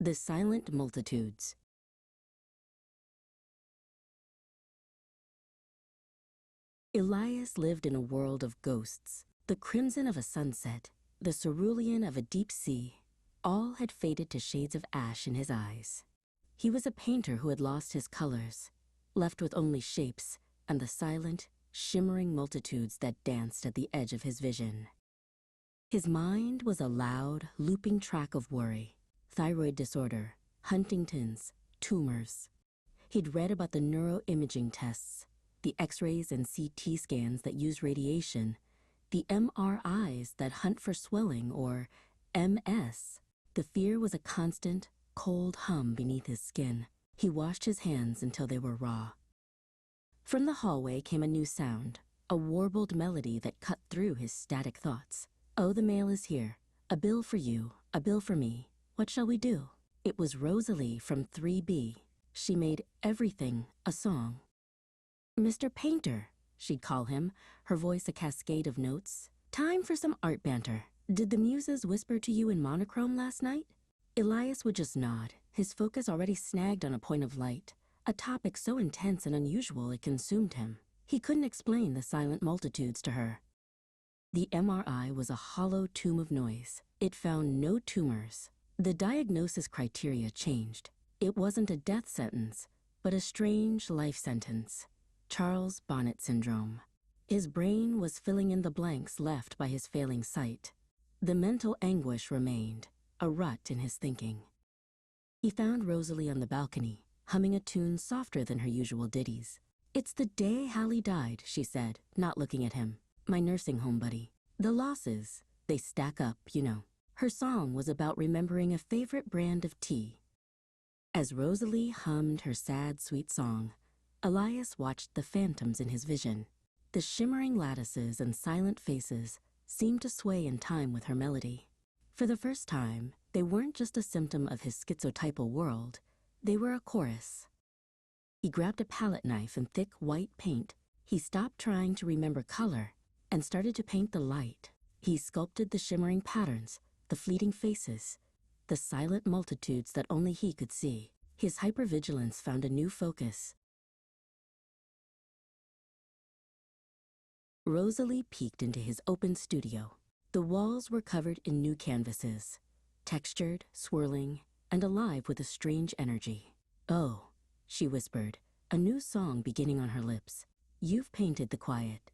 The Silent Multitudes. Elias lived in a world of ghosts. The crimson of a sunset, the cerulean of a deep sea, all had faded to shades of ash in his eyes. He was a painter who had lost his colors, left with only shapes and the silent, shimmering multitudes that danced at the edge of his vision. His mind was a loud, looping track of worry, thyroid disorder, Huntington's, tumors. He'd read about the neuroimaging tests, the X-rays and CT scans that use radiation, the MRIs that hunt for swelling, or MS. The fear was a constant, cold hum beneath his skin. He washed his hands until they were raw. From the hallway came a new sound, a warbled melody that cut through his static thoughts. "Oh, the mail is here. A bill for you, a bill for me. What shall we do?" It was Rosalie from 3B. She made everything a song. "Mr. Painter," she'd call him, her voice a cascade of notes. "Time for some art banter. Did the muses whisper to you in monochrome last night?" Elias would just nod, his focus already snagged on a point of light, a topic so intense and unusual it consumed him. He couldn't explain the silent multitudes to her. The MRI was a hollow tomb of noise. It found no tumors. The diagnosis criteria changed. It wasn't a death sentence, but a strange life sentence. Charles Bonnet syndrome. His brain was filling in the blanks left by his failing sight. The mental anguish remained, a rut in his thinking. He found Rosalie on the balcony, humming a tune softer than her usual ditties. "It's the day Hallie died," she said, not looking at him. "My nursing home buddy. The losses, they stack up, you know." Her song was about remembering a favorite brand of tea. As Rosalie hummed her sad, sweet song, Elias watched the phantoms in his vision. The shimmering lattices and silent faces seemed to sway in time with her melody. For the first time, they weren't just a symptom of his schizotypal world, they were a chorus. He grabbed a palette knife and thick white paint. He stopped trying to remember color and started to paint the light. He sculpted the shimmering patterns, the fleeting faces, the silent multitudes that only he could see. His hypervigilance found a new focus. Rosalie peeked into his open studio. The walls were covered in new canvases, textured, swirling, and alive with a strange energy. "Oh," she whispered, a new song beginning on her lips. "You've painted the quiet."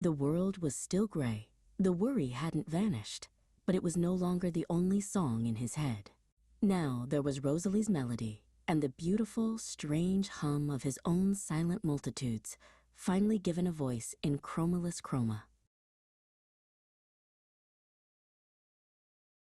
The world was still gray. The worry hadn't vanished, but it was no longer the only song in his head. Now there was Rosalie's melody and the beautiful, strange hum of his own silent multitudes, finally given a voice in chromoless chroma.